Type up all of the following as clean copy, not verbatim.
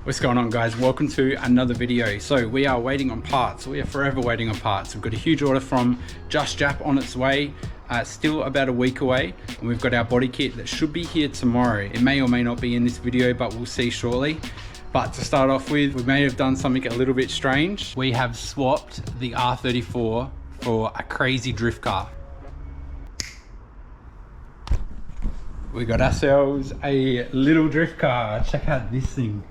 What's going on, guys? Welcome to another video. So we are waiting on parts. We are forever waiting on parts. We've got a huge order from Just Jap on its way, still about a week away, and we've got our body kit that should be here tomorrow. It may or may not be in this video, but we'll see shortly. But to start off with, we may have done something a little bit strange. We have swapped the R34 for a crazy drift car. We got ourselves a little drift car. Check out this thing.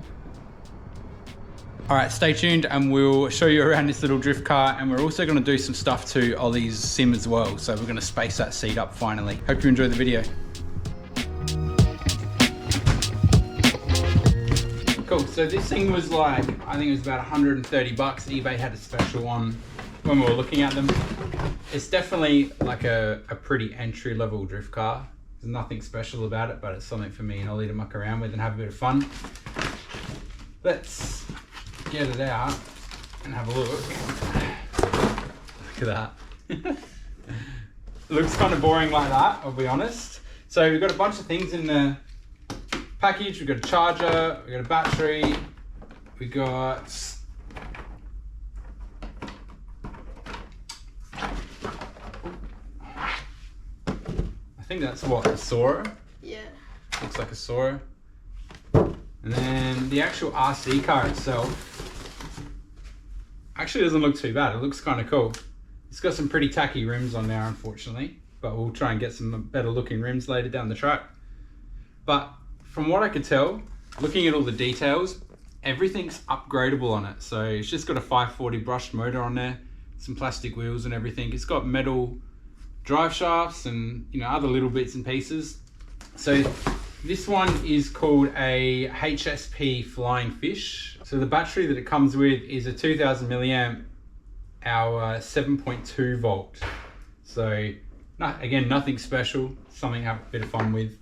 All right, stay tuned and we'll show you around this little drift car, and we're also gonna do some stuff to Ollie's sim as well. So we're gonna space that seat up finally. Hope you enjoy the video. Cool, so this thing was like, I think it was about 130 bucks. eBay had a special on when we were looking at them. It's definitely like a pretty entry level drift car. There's nothing special about it, but it's something for me and Ollie to muck around with and have a bit of fun. Let's get it out and have a look. Look at that. It looks kind of boring like that, I'll be honest. So we've got a bunch of things in the package. We've got a charger, we've got a battery, we got I think that's what, a Sora? Yeah. Looks like a Sora. And then the actual RC car itself actually doesn't look too bad. It looks kind of cool. It's got some pretty tacky rims on there, unfortunately, but we'll try and get some better looking rims later down the track. But from what I could tell, looking at all the details, everything's upgradable on it. So it's just got a 540 brushed motor on there, some plastic wheels and everything. It's got metal drive shafts and, you know, other little bits and pieces. So this one is called a HSP Flying Fish. So the battery that it comes with is a 2000 milliamp hour 7.2 volt. So again, nothing special, something to have a bit of fun with.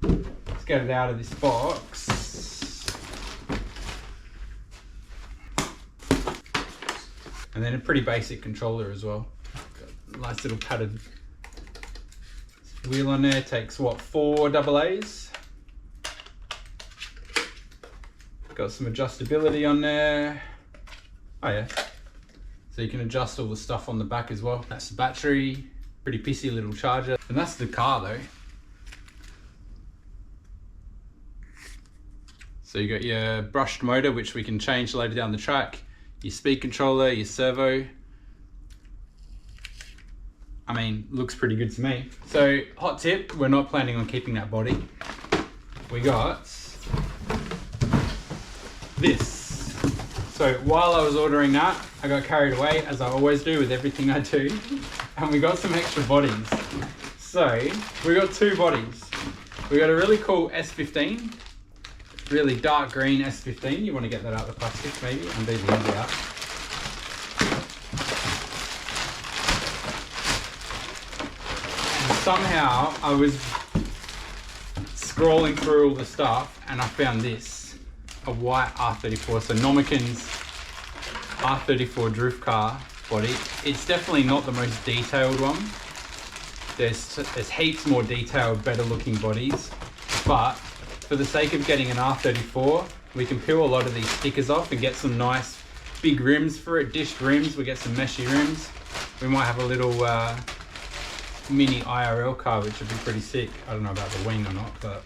Let's get it out of this box. And then a pretty basic controller as well. Got a nice little padded wheel on there. Takes what, 4 AA's? Got some adjustability on there. Oh yeah. So you can adjust all the stuff on the back as well. That's the battery, pretty pissy little charger. And that's the car though. So you got your brushed motor, which we can change later down the track. Your speed controller, your servo. I mean, looks pretty good to me. So hot tip, we're not planning on keeping that body. We got this. So while I was ordering that, I got carried away, as I always do with everything I do, and we got some extra bodies. So we got 2 bodies. We got a really cool S15, really dark green S15. You want to get that out of the plastic maybe, and leave the end out. And somehow I was scrolling through all the stuff and I found this. A white R34, so Nomikin's R34 drift car body. It's definitely not the most detailed one. There's heaps more detailed, better looking bodies, but for the sake of getting an R34, we can peel a lot of these stickers off and get some nice big rims for it, dished rims. We get some meshy rims. We might have a little mini IRL car, which would be pretty sick. I don't know about the wing or not, but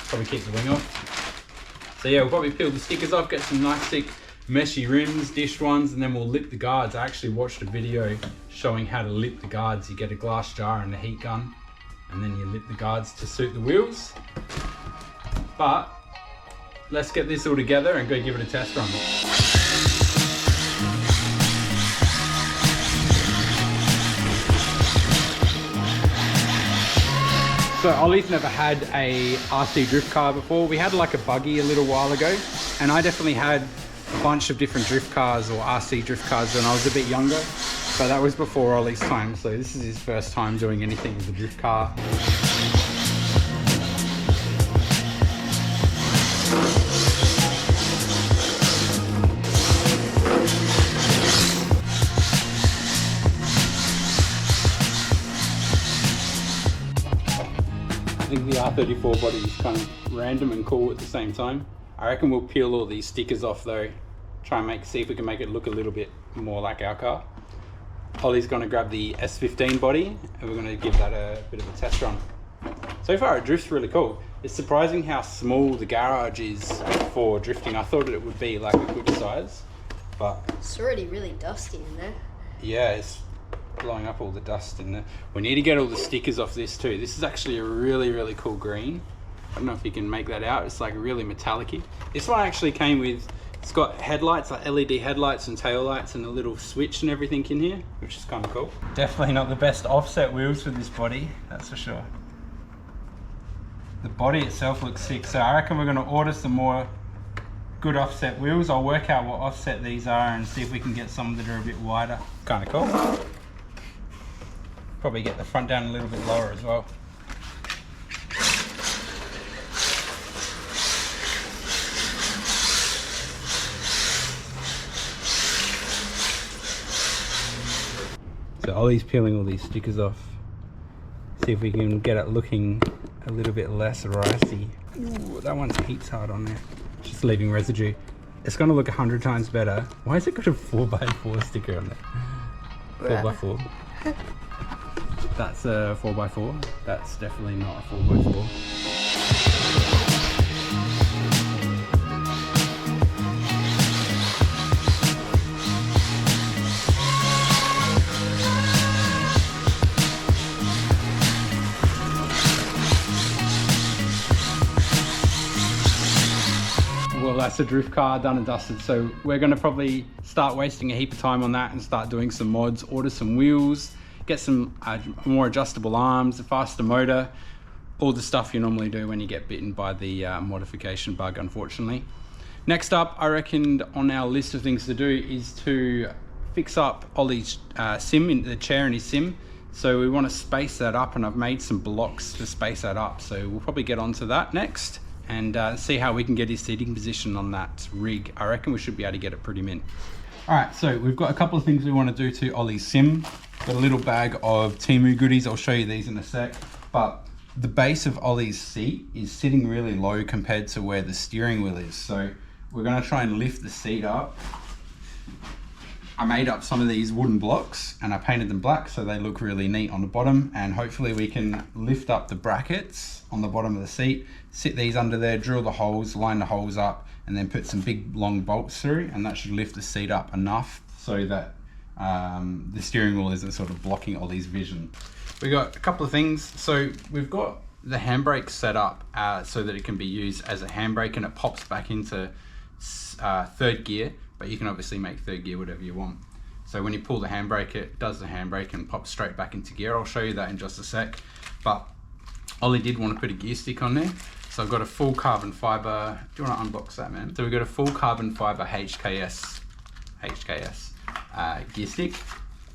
probably keep the wing off. So yeah, we'll probably peel the stickers off, get some nice thick meshy rims, dished ones, and then we'll lip the guards. I actually watched a video showing how to lip the guards. You get a glass jar and a heat gun, and then you lip the guards to suit the wheels. But let's get this all together and go give it a test run. So Ollie's never had a RC drift car before. We had like a buggy a little while ago, and I definitely had a bunch of different drift cars or RC drift cars when I was a bit younger, but that was before Ollie's time. So this is his first time doing anything with a drift car. I think the R34 body is kind of random and cool at the same time. I reckon we'll peel all these stickers off though. Try and see if we can make it look a little bit more like our car. Ollie's gonna grab the S15 body and we're gonna give that a bit of a test run. So far it drifts really cool. It's surprising how small the garage is for drifting. I thought it would be like a good size, but it's already really dusty in there. Yeah, it's blowing up all the dust in there. We need to get all the stickers off this too. This is actually a really, really cool green. I don't know if you can make that out. It's like really metallic-y. This one actually came with, it's got headlights, like LED headlights and tail lights and a little switch and everything in here, which is kind of cool. Definitely not the best offset wheels for this body, that's for sure. The body itself looks sick, so I reckon we're going to order some more good offset wheels. I'll work out what offset these are and see if we can get some that are a bit wider. Kind of cool. Probably get the front down a little bit lower as well. So Ollie's peeling all these stickers off. See if we can get it looking a little bit less ricey. Ooh, that one's heaps hard on there. Just leaving residue. It's gonna look 100 times better. Why has it got a 4x4 sticker on there? 4x4. That's a 4x4. That's definitely not a 4x4. Well, that's a drift car done and dusted, so we're going to probably start wasting a heap of time on that and start doing some mods, order some wheels, get some more adjustable arms, a faster motor, all the stuff you normally do when you get bitten by the modification bug, unfortunately. Next up, I reckon on our list of things to do is to fix up Ollie's sim, in the chair in his sim. So we want to space that up, and I've made some blocks to space that up, so we'll probably get onto that next and see how we can get his seating position on that rig. I reckon we should be able to get it pretty mint. All right, so we've got a couple of things we want to do to Ollie's sim. Got a little bag of Temu goodies. I'll show you these in a sec. But the base of Ollie's seat is sitting really low compared to where the steering wheel is. So we're going to try and lift the seat up. I made up some of these wooden blocks and I painted them black so they look really neat on the bottom, and hopefully we can lift up the brackets on the bottom of the seat, sit these under there, drill the holes, line the holes up, and then put some big long bolts through, and that should lift the seat up enough so that the steering wheel isn't sort of blocking Ollie's vision. We got a couple of things. So we've got the handbrake set up so that it can be used as a handbrake, and it pops back into third gear, but you can obviously make third gear whatever you want. So when you pull the handbrake, it does the handbrake and pops straight back into gear. I'll show you that in just a sec. But Ollie did want to put a gear stick on there. So I've got a full carbon fiber. Do you want to unbox that, man? So we've got a full carbon fiber HKS gear stick.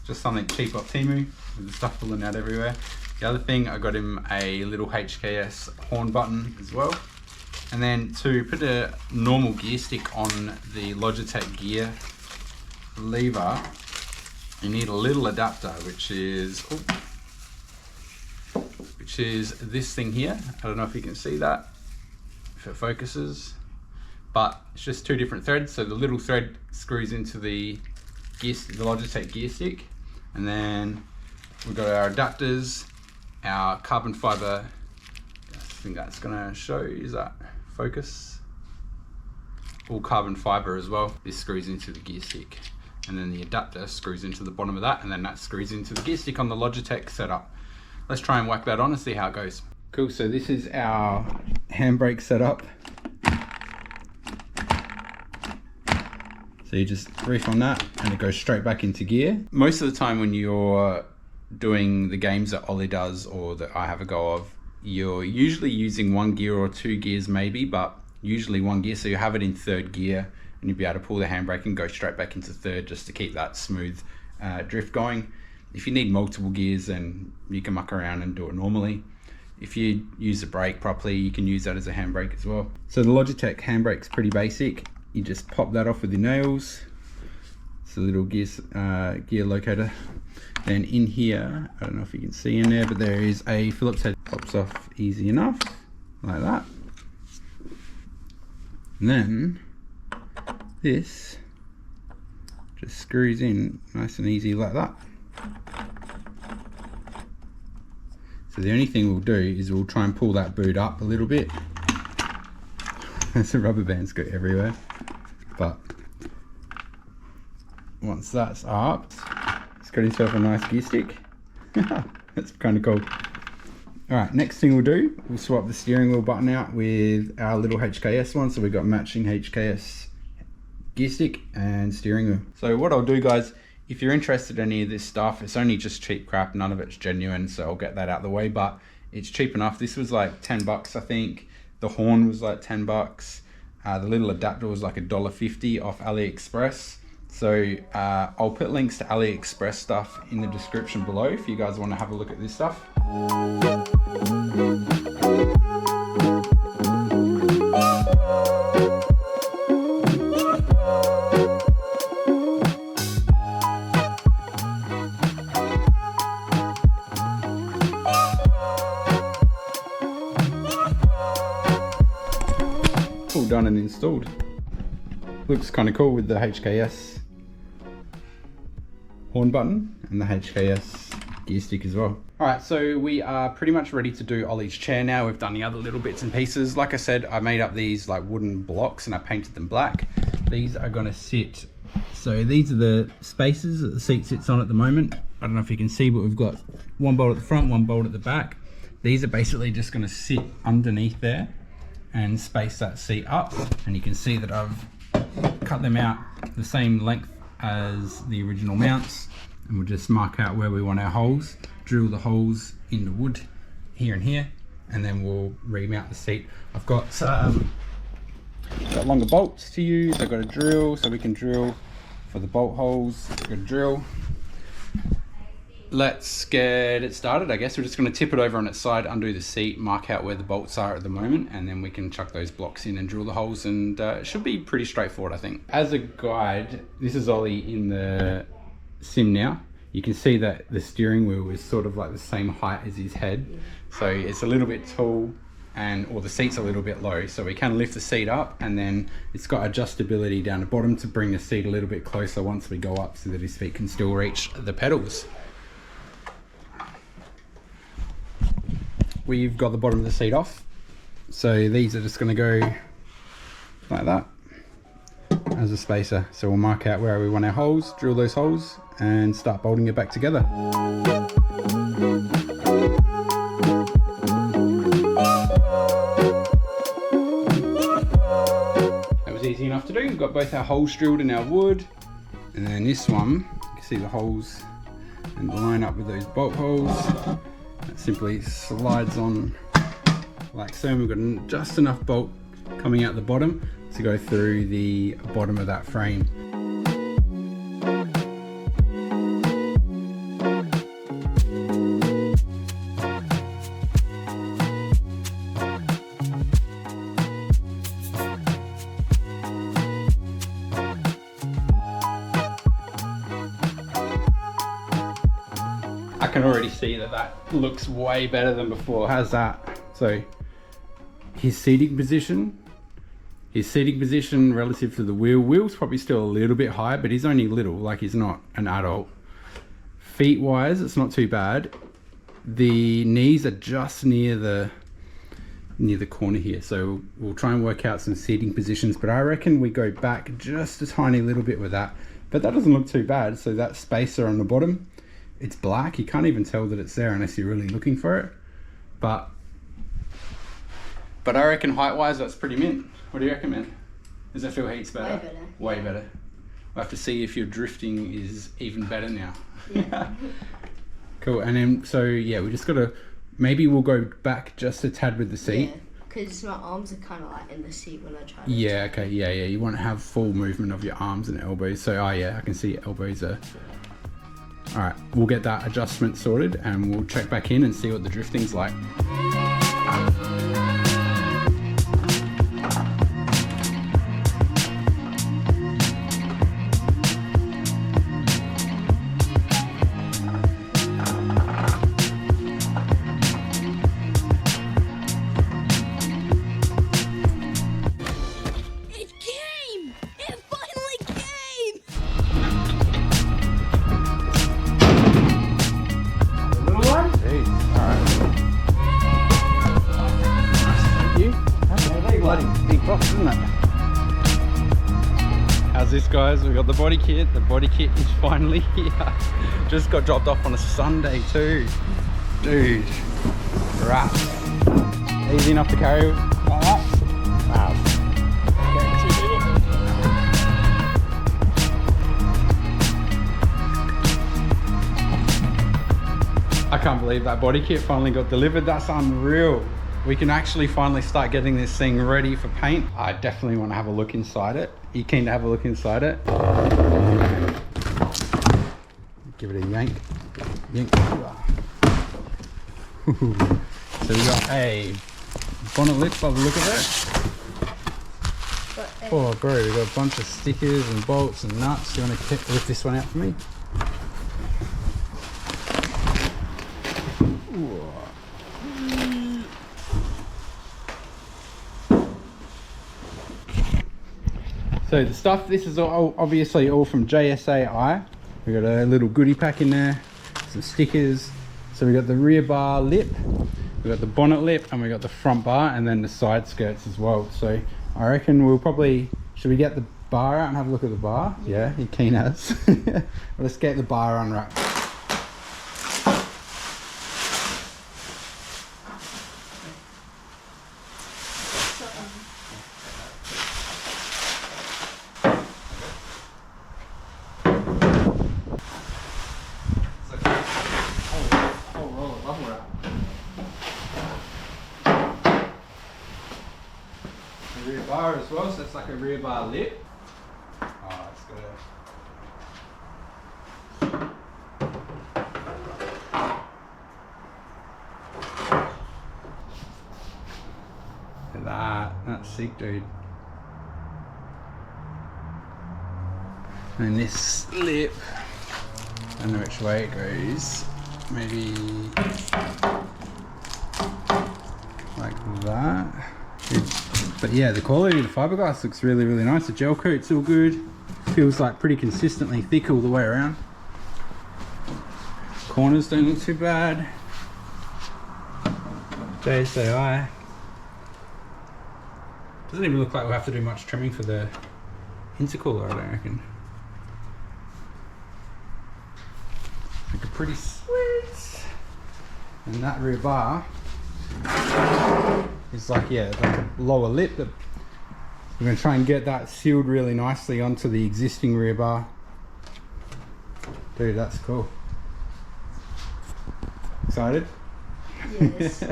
Just something cheap off Temu with the stuff pulling out everywhere. The other thing, I got him a little HKS horn button as well. And then to put a normal gear stick on the Logitech Gear lever, you need a little adapter, which is this thing here. I don't know if you can see that, if it focuses, but it's just two different threads. So the little thread screws into the Logitech gear stick, and then we've got our adapters, our carbon fiber. I think that's gonna show you, is that focus? All carbon fiber as well. This screws into the gear stick, and then the adapter screws into the bottom of that, and then that screws into the gear stick on the Logitech setup. Let's try and whack that on and see how it goes. Cool, so this is our handbrake setup. So you just reef on that and it goes straight back into gear. Most of the time when you're doing the games that Ollie does or that I have a go of, you're usually using one gear or two gears maybe, but usually one gear. So you have it in third gear and you'll be able to pull the handbrake and go straight back into third just to keep that smooth drift going. If you need multiple gears, then you can muck around and do it normally. If you use the brake properly, you can use that as a handbrake as well. So the Logitech handbrake's pretty basic. You just pop that off with your nails. It's a little gear locator. Then in here, I don't know if you can see in there, but there is a Phillips head. Pops off easy enough, like that. And then this just screws in nice and easy like that. So the only thing we'll do is we'll try and pull that boot up a little bit. The rubber band's got everywhere. But once that's up, it's got himself a nice gear stick. That's kind of cool. Alright, next thing we'll do, we'll swap the steering wheel button out with our little HKS one. So we've got matching HKS gear stick and steering wheel. So what I'll do, guys, if you're interested in any of this stuff, it's only just cheap crap, none of it's genuine, so I'll get that out of the way, but it's cheap enough. This was like 10 bucks, I think. The horn was like 10 bucks. The little adapter was like $1.50 off AliExpress. So I'll put links to AliExpress stuff in the description below if you guys want to have a look at this stuff. All done and installed. Looks kind of cool with the HKS horn button and the HKS gear stick as well. Alright, so we are pretty much ready to do Ollie's chair now. We've done the other little bits and pieces. Like I said, I made up these like wooden blocks and I painted them black. These are going to sit, so these are the spaces that the seat sits on at the moment. I don't know if you can see, but we've got one bolt at the front, one bolt at the back. These are basically just going to sit underneath there and space that seat up, and you can see that I've cut them out the same length as the original mounts, and we'll just mark out where we want our holes, drill the holes in the wood here and here, and then we'll remount the seat. I've got longer bolts to use. I've got a drill so we can drill for the bolt holes. I've got a drill. Let's get it started. I guess we're just going to tip it over on its side, undo the seat, mark out where the bolts are at the moment, and then we can chuck those blocks in and drill the holes, and it should be pretty straightforward, I think. As a guide, this is Ollie in the sim now. You can see that the steering wheel is sort of like the same height as his head, so it's a little bit tall, or the seat's a little bit low, so we can lift the seat up, and then it's got adjustability down the bottom to bring the seat a little bit closer once we go up, so that his feet can still reach the pedals. We've got the bottom of the seat off, so these are just going to go like that as a spacer. So we'll mark out where we want our holes, drill those holes, and start bolting it back together. That was easy enough to do. We've got both our holes drilled in our wood, and then this one, you can see the holes and line up with those bolt holes. It simply slides on like so, and we've got just enough bolt coming out the bottom to go through the bottom of that frame. I can already see that looks way better than before. How's that? So his seating position relative to the wheel's probably still a little bit high, but he's only little, like he's not an adult. Feet wise, it's not too bad. The knees are just near the corner here, so we'll try and work out some seating positions, but I reckon we go back just a tiny little bit with that, but that doesn't look too bad. So that spacer on the bottom, it's black, you can't even tell that it's there unless you're really looking for it, but I reckon height wise that's pretty mint. What do you reckon, man? Does that feel heaps better? Way better. Way better. We'll have to see if your drifting is even better now. Yeah. Cool, and then so yeah, we just gotta, maybe we'll go back just a tad with the seat. Yeah, because my arms are kind of like in the seat when I try to. Yeah, okay, yeah, you want to have full movement of your arms and elbows, so yeah, I can see your elbows are. Alright, we'll get that adjustment sorted and we'll check back in and see what the drifting's like. How's this, guys? We got the body kit. The body kit is finally here. Just got dropped off on a Sunday too. Dude, right. Easy enough to carry like that. Wow. I can't believe that body kit finally got delivered. That's unreal. We can actually finally start getting this thing ready for paint. I definitely want to have a look inside it. Are you keen to have a look inside it? Give it a yank. Yank. So we got a bonnet lip by the look of it. Oh bro, we got a bunch of stickers and bolts and nuts. Do you want to lift this one out for me? So the stuff, this is all, obviously all from JSAI. We got a little goodie pack in there, some stickers. So we got the rear bar lip, we got the bonnet lip, and we got the front bar, and then the side skirts as well. So I reckon we'll probably, should we get the bar out and have a look at the bar? Yeah, you're keen as. Let's get the bar unwrapped. Rear bar as well, so it's like a rear bar lip. Oh, it's got a... Look at that, that's sick, dude. And this lip, I don't know which way it goes. Maybe like that. But yeah, the quality of the fiberglass looks really, really nice. The gel coat's all good. Feels like pretty consistently thick all the way around. Corners don't look too bad. JSAI. Doesn't even look like we'll have to do much trimming for the intercooler, I don't reckon. Like a pretty sweet. And that rear bar is like, yeah, like a lower lip. We're going to try and get that sealed really nicely onto the existing rear bar. Dude, that's cool. Excited? Yes.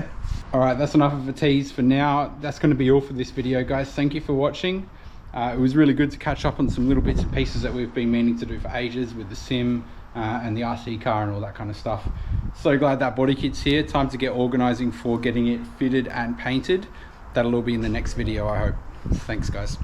Alright, that's enough of a tease for now. That's going to be all for this video, guys. Thank you for watching. It was really good to catch up on some little bits and pieces that we've been meaning to do for ages with the sim and the RC car and all that kind of stuff. So glad that body kit's here. Time to get organizing for getting it fitted and painted. That'll all be in the next video, I hope. Thanks, guys.